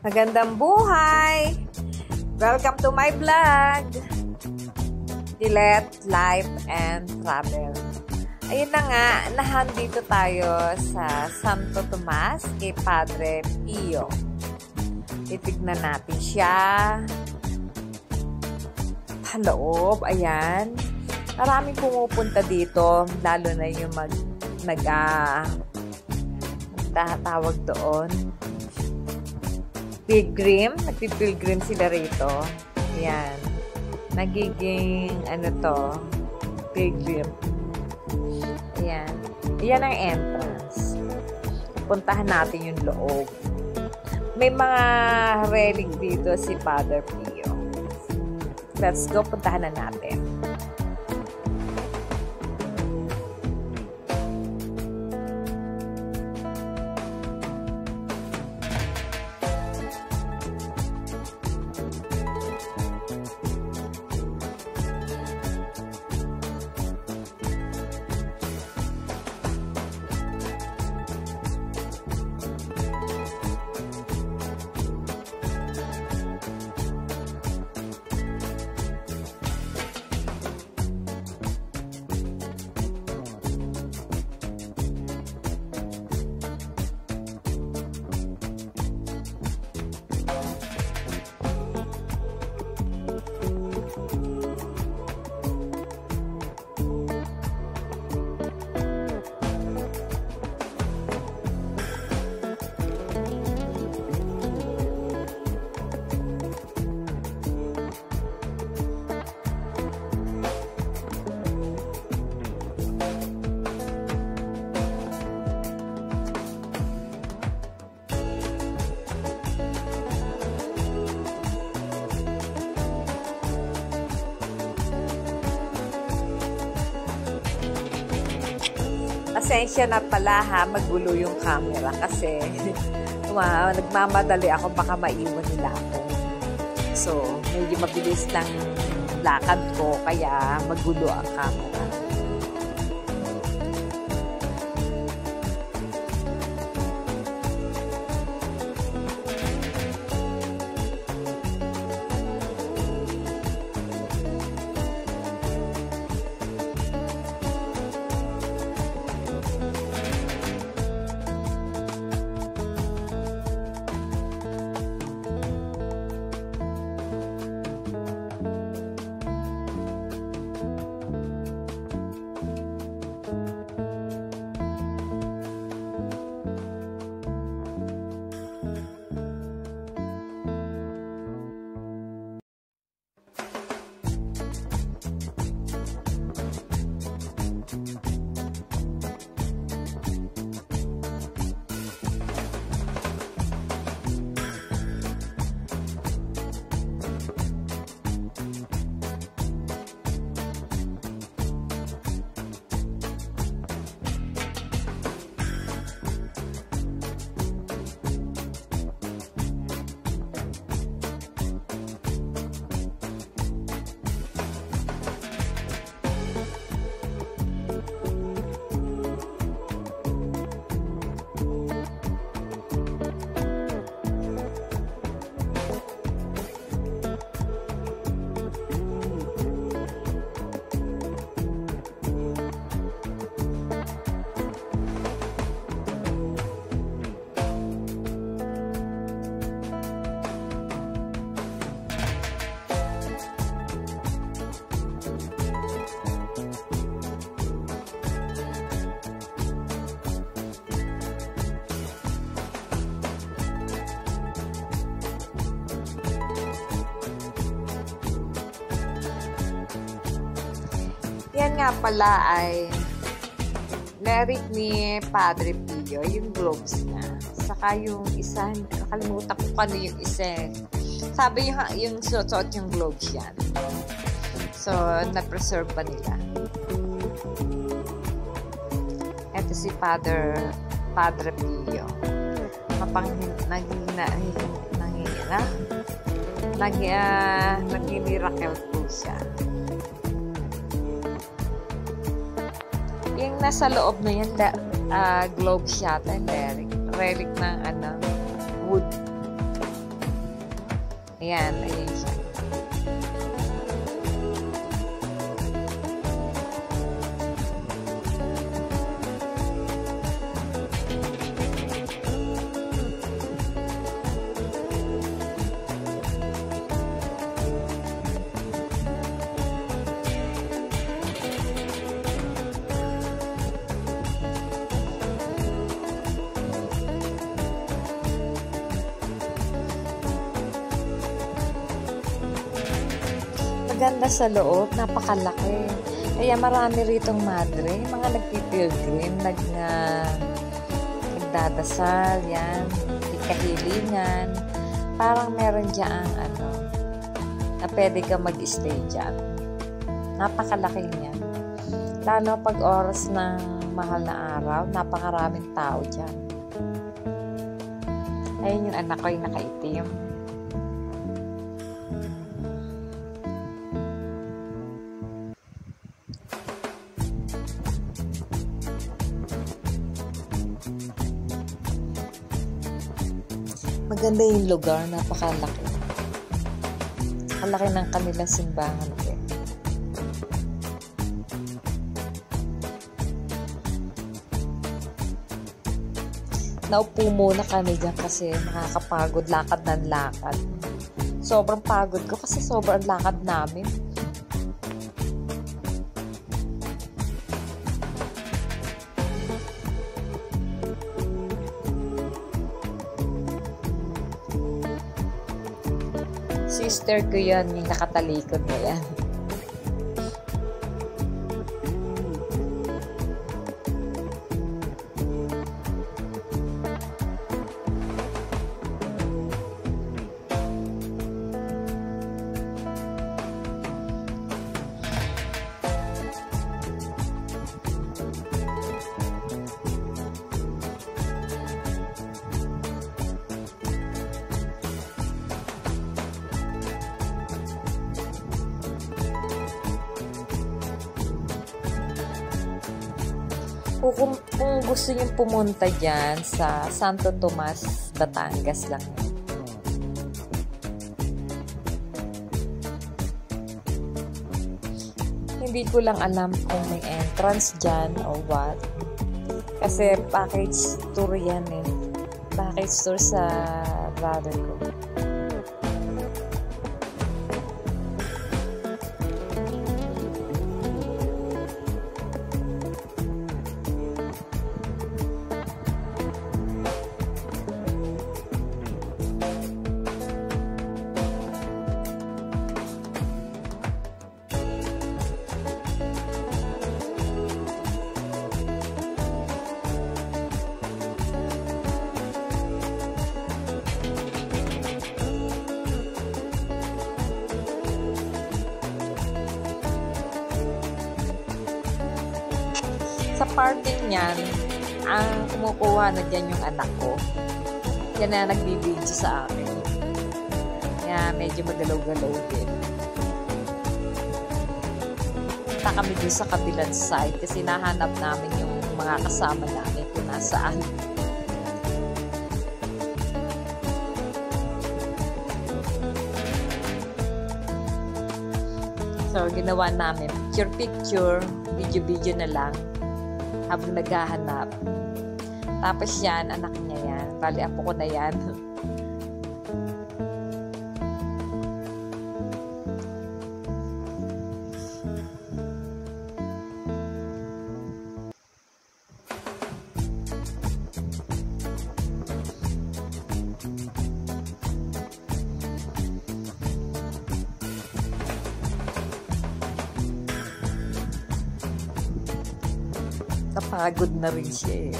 Magandang buhay! Welcome to my vlog! Dilet, Life, and Travel. Ayun na nga, nahandito tayo sa Santo Tomas kay Padre Pio. Titignan natin siya. Sa loob, ayan. Maraming pumupunta dito, lalo na yung tawag doon. Pilgrim, nagpipilgrim sila rito. Ayan. Nagiging, pilgrim. Ayan. Ayan ang entrance. Puntahan natin yung loob. May mga relic dito si Padre Pio. Let's go, puntahan na natin. Pasensya na pala ha, magulo yung camera kasi nagmamadali ako, baka maiwan nila ako. So, medyo mabilis lang lakad ko, kaya magulo ang camera. Yan nga pala ay lyric ni Padre Pio, yung globes niya. Saka yung isa, nakalimutan ko ano yung isa. Sabi yung suot yung globes yan. So, na-preserve pa nila. Ito si Padre Pio. Nag-miracle po siya. Yung nasa loob na yan, globe siya, relic ng wood. Ayan, ayan siya. Maganda sa loob, napakalaki. Kaya marami ritong madre, mga nagpipilgrim, nagdadasal, yan, kahilingan. Parang meron dyan, na pwede ka mag-stay dyan. Napakalaki niyan. Lalo pag oras ng mahal na araw, napakaraming tao dyan. Ayun yung anak ko yung nakaitim. Maganda yung lugar, napakalaki. Kalaki ng kanilang simbahan. Naupo muna kami dyan kasi nakakapagod, lakad ng lakad. Sobrang pagod ko kasi sobrang lakad namin. Sister ko yan, yung nakatalikod na yan. Kung gusto nyo pumunta dyan sa Santo Tomas, Batangas lang yun. Hindi ko lang alam kung may entrance dyan or what. Kasi package tour yan eh. Package tour sa brother ko. Sa parking niyan, ang kumukuha na dyan yung anak ko. Yan na nagbibidyo sa akin. Kaya medyo magalaw-galaw din. Punta kami dun sa kabilang side kasi nahanap namin yung mga kasama namin kung nasaan. So, ginawa namin picture-picture, video-video na lang. Habang naghahanap. Tapos yan, anak niya yan. Bali, apo ko na yan. Napagod na rin siya eh.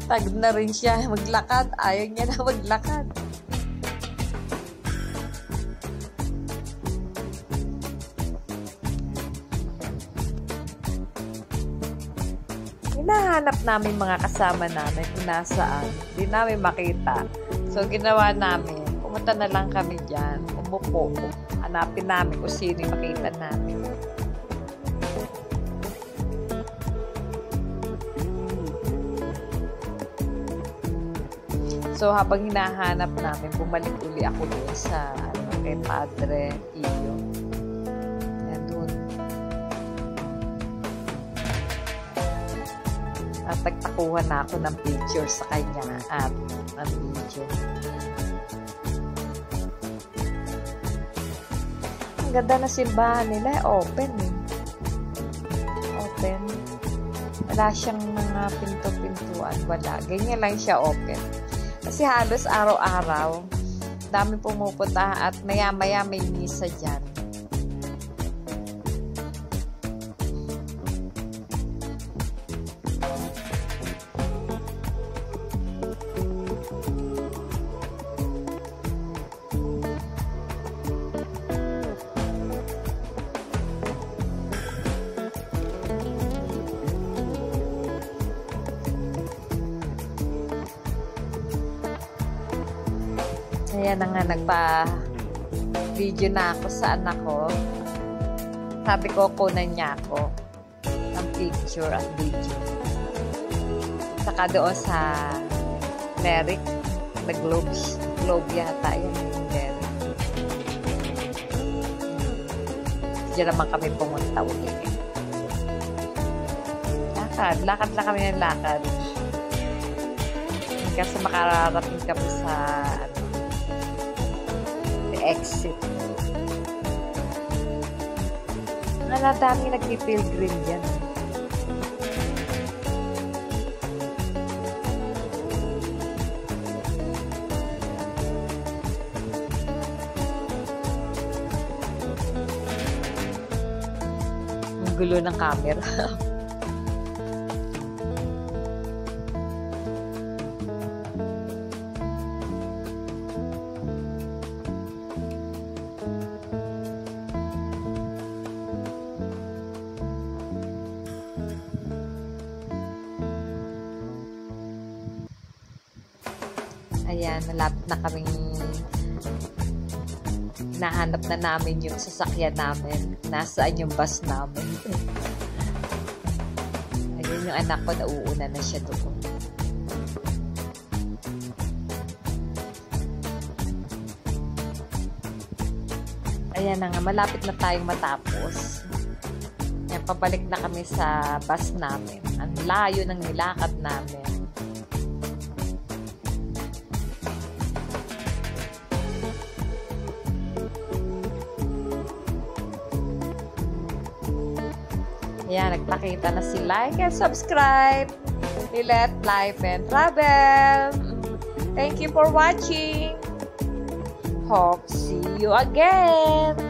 Pagod na rin siya maglakad. Ayaw niya na maglakad. Hinahanap namin mga kasama namin kung nasaan. Hindi namin makita. So, ginawa namin. Pumunta na lang kami dyan. Umupo. Hanapin namin kung sino yung makita namin. So, habang hinahanap namin, bumalik uli ako doon sa kay Padre Pio. Ayan, doon. At nagtakuhan na ako ng picture sa kanya at ang video. Ang ganda na simbahan nila. Open eh. Open. Wala siyang mga pinto-pintuan. Wala. Ganyan lang siya open. Kasi halos araw-araw, dami pumupunta at maya-maya may misa dyan. Kaya na nga nagpa-video na ako sa anak ko. Sabi ko, kunan niya ako ng picture at video. Saka doon sa Merrick, na Globe yata yun yung Merrick. Diyan naman kami pumunta ulit. Lakad lang kami ng lakad. Kasi makararating kami sa exit. Ang dami nagpipilgrim dyan. Ang gulo ng camera. Ayan, malapit na kaming nahanap na namin yung sasakyan namin. Nasaan yung bus namin. Ayun yung anak ko, nauuna na siya doon. Ayan na nga, malapit na tayong matapos. Ayan, pabalik na kami sa bus namin. Ang layo ng nilakad namin. Ayan, nagpakita na si like and subscribe. Lilet Life and Travel. Thank you for watching. Hope see you again.